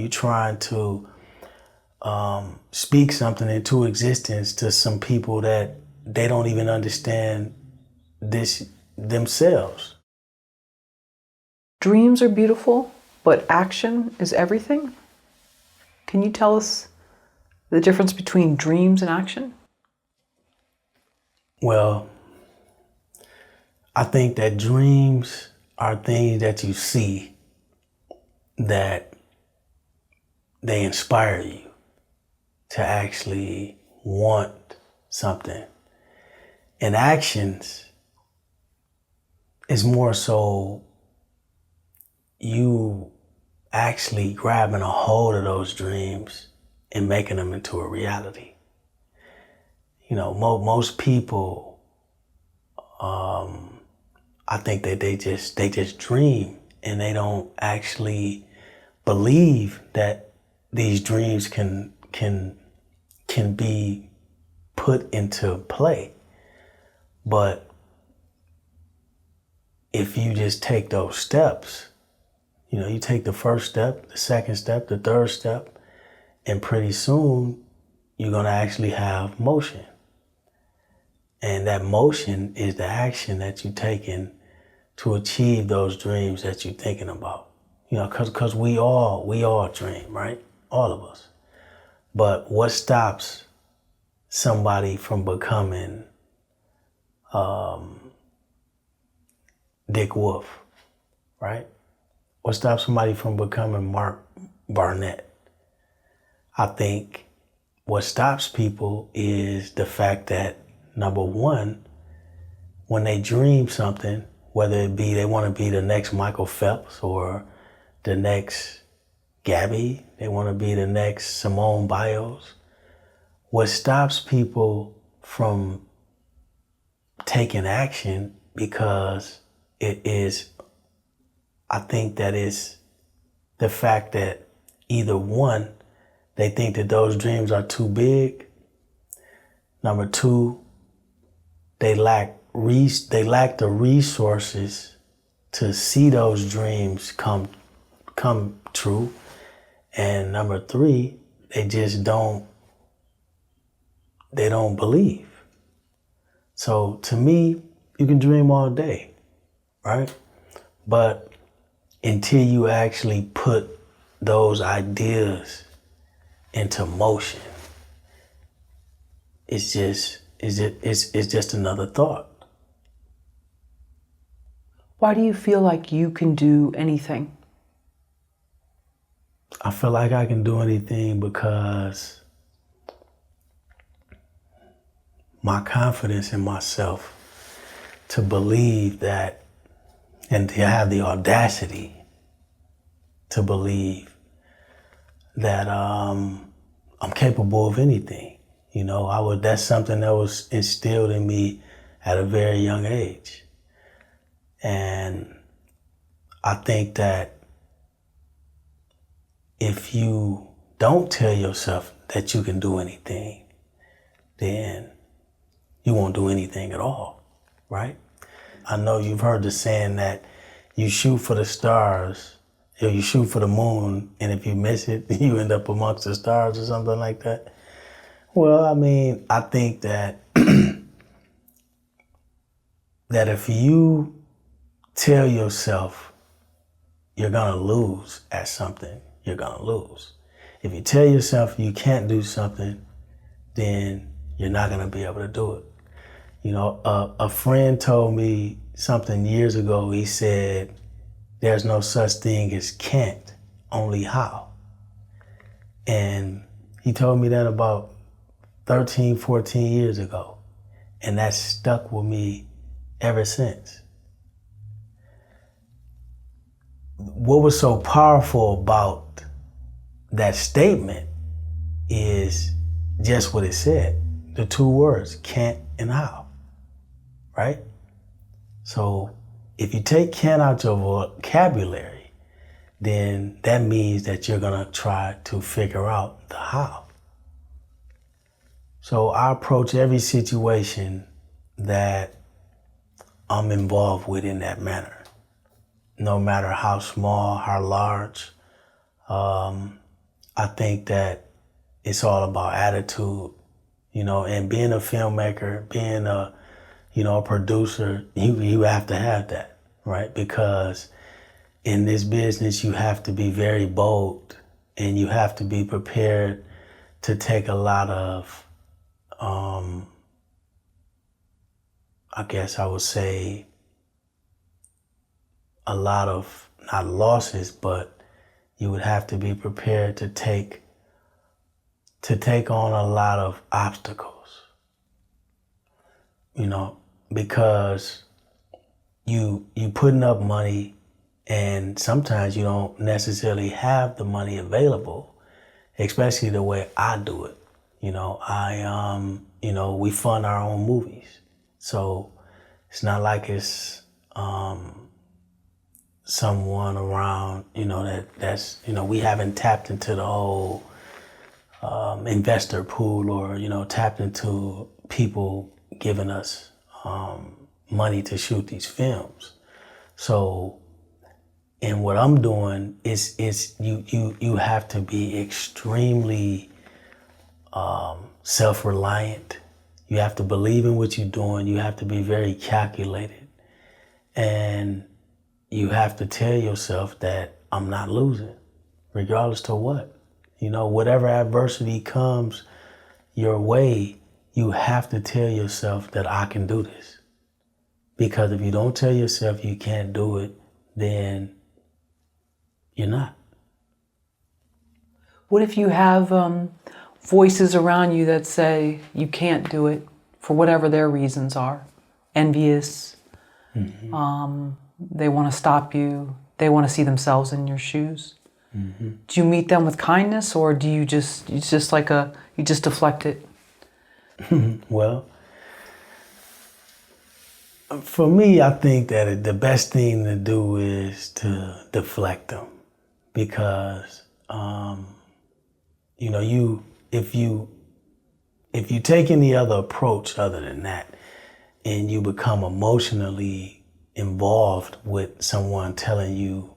you're trying to speak something into existence to some people that they don't even understand this themselves. Dreams are beautiful, but action is everything. Can you tell us the difference between dreams and action? Well, I think that dreams are things that you see that they inspire you to actually want something. And actions is more so you actually grabbing a hold of those dreams and making them into a reality. You know, most people, I think that they just dream and they don't actually believe that these dreams can be put into play. But if you just take those steps, you know, you take the first step, the second step, the third step, and pretty soon you're gonna actually have motion. And that motion is the action that you're taking to achieve those dreams that you're thinking about. You know, cause we all dream, right? All of us. But what stops somebody from becoming Dick Wolf, right? What stops somebody from becoming Mark Barnett? I think what stops people is the fact that, number one, when they dream something, whether it be they want to be the next Michael Phelps or the next Gabby, they want to be the next Simone Biles, what stops people from taking action, because it is, I think that is the fact that either one, they think that those dreams are too big. Number two, they lack the resources to see those dreams come true. And number three, they just don't believe. So to me, you can dream all day, right? But until you actually put those ideas into motion, it's just another thought. Why do you feel like you can do anything? I feel like I can do anything because my confidence in myself to believe that, and to have the audacity to believe that I'm capable of anything. You know, that's something that was instilled in me at a very young age. And I think that if you don't tell yourself that you can do anything, then you won't do anything at all, right? I know you've heard the saying that you shoot for the stars, or you shoot for the moon, and if you miss it, you end up amongst the stars or something like that. Well, I mean, I think that that if you tell yourself you're gonna lose at something, you're gonna lose. If you tell yourself you can't do something, then you're not gonna be able to do it. You know, a friend told me something years ago. He said, there's no such thing as can't, only how. And he told me that about 13, 14 years ago. And that stuck with me ever since. What was so powerful about that statement is just what it said. The two words, can't and how, right? So if you take can't out your vocabulary, then that means that you're gonna try to figure out the how. So I approach every situation that I'm involved with in that manner. No matter how small, how large, I think that it's all about attitude, and being a filmmaker, being a producer, you have to have that, right? Because in this business, you have to be very bold and you have to be prepared to take a lot of, I guess I would say, a lot of, not losses, but you would have to be prepared to take on a lot of obstacles, because you putting up money and sometimes you don't necessarily have the money available, especially the way I do it. We fund our own movies. So it's not like it's someone around, that's we haven't tapped into the whole investor pool or, tapped into people giving us money to shoot these films. So, and what I'm doing is you have to be extremely self-reliant. You have to believe in what you're doing. You have to be very calculated. And you have to tell yourself that I'm not losing, regardless to what. Whatever adversity comes your way, you have to tell yourself that I can do this. Because if you don't tell yourself you can't do it, then you're not. What if you have voices around you that say you can't do it for whatever their reasons are? Envious, they want to stop you, they want to see themselves in your shoes. Mm-hmm. Do you meet them with kindness, or do you just deflect it? Well, for me, I think that the best thing to do is to deflect them, because if you take any other approach other than that, and you become emotionally involved with someone telling you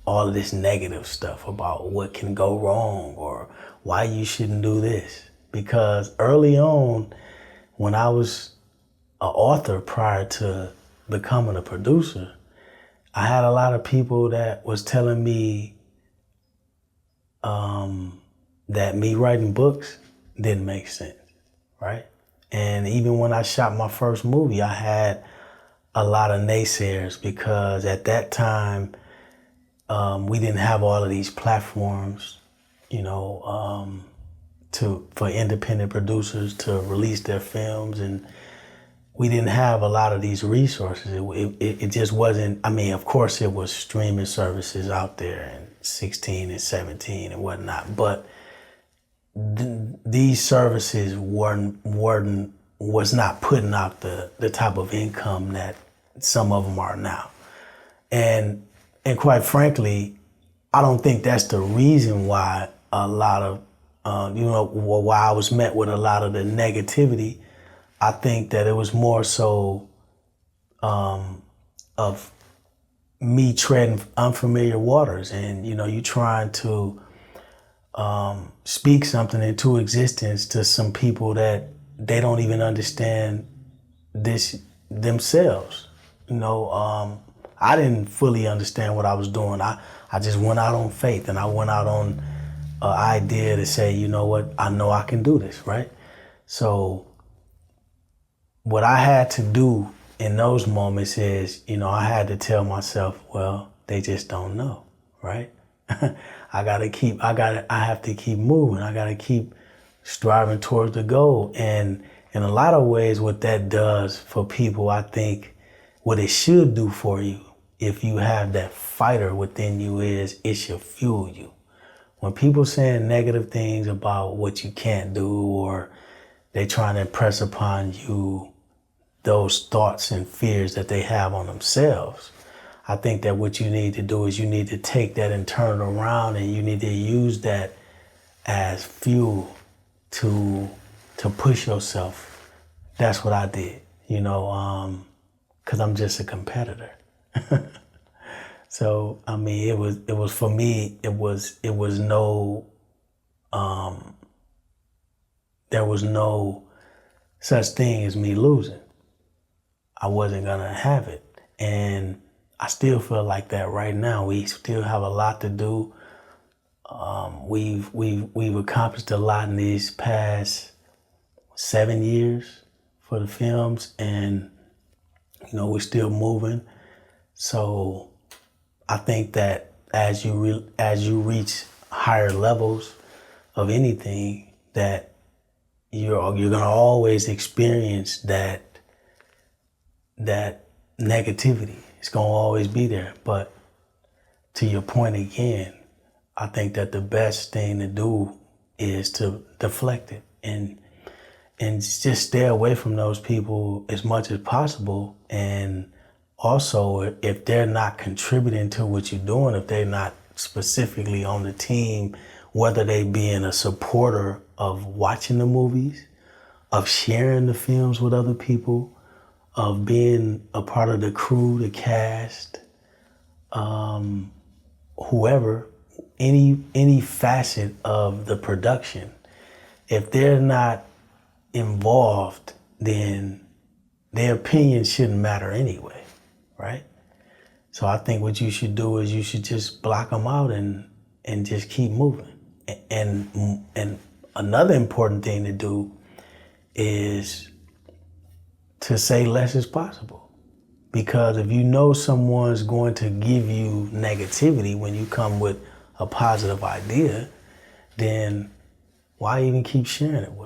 all of this negative stuff about what can go wrong or why you shouldn't do this. Because early on, when I was an author prior to becoming a producer, I had a lot of people that was telling me that me writing books didn't make sense, right? And even when I shot my first movie, I had a lot of naysayers, because at that time, we didn't have all of these platforms, for independent producers to release their films, and we didn't have a lot of these resources. It just wasn't. I mean, of course, it was streaming services out there in 16 and 17 and whatnot, but these services was not putting out the type of income that some of them are now, and quite frankly, I don't think that's the reason why a lot of, why I was met with a lot of the negativity. I think that it was more so of me treading unfamiliar waters, and you trying to speak something into existence to some people that they don't even understand this themselves. I didn't fully understand what I was doing. I just went out on faith, and I went out on an idea to say, you know what, I know I can do this, right? So what I had to do in those moments is, I had to tell myself, well, they just don't know, right? I have to keep moving. I got to keep striving towards the goal. And in a lot of ways, what that does for people, I think what it should do for you, if you have that fighter within you, is it should fuel you. When people saying negative things about what you can't do, or they trying to impress upon you those thoughts and fears that they have on themselves, I think that what you need to do is you need to take that and turn it around, and you need to use that as fuel to push yourself. That's what I did, because I'm just a competitor. So, I mean, it was for me, it was no there was no such thing as me losing. I wasn't gonna have it. And I still feel like that right now. We still have a lot to do. We've accomplished a lot in these past 7 years for the films, and we're still moving. So I think that as you reach higher levels of anything, that you're gonna always experience that negativity. It's gonna always be there. But to your point again, I think that the best thing to do is to deflect it and just stay away from those people as much as possible. And also, if they're not contributing to what you're doing, if they're not specifically on the team, whether they being a supporter of watching the movies, of sharing the films with other people, of being a part of the crew, the cast, whoever, any facet of the production, if they're not involved, then their opinion shouldn't matter anyway, right? So I think what you should do is you should just block them out and just keep moving. And another important thing to do is to say less as possible. Because if you know someone's going to give you negativity when you come with a positive idea, then why even keep sharing it with them?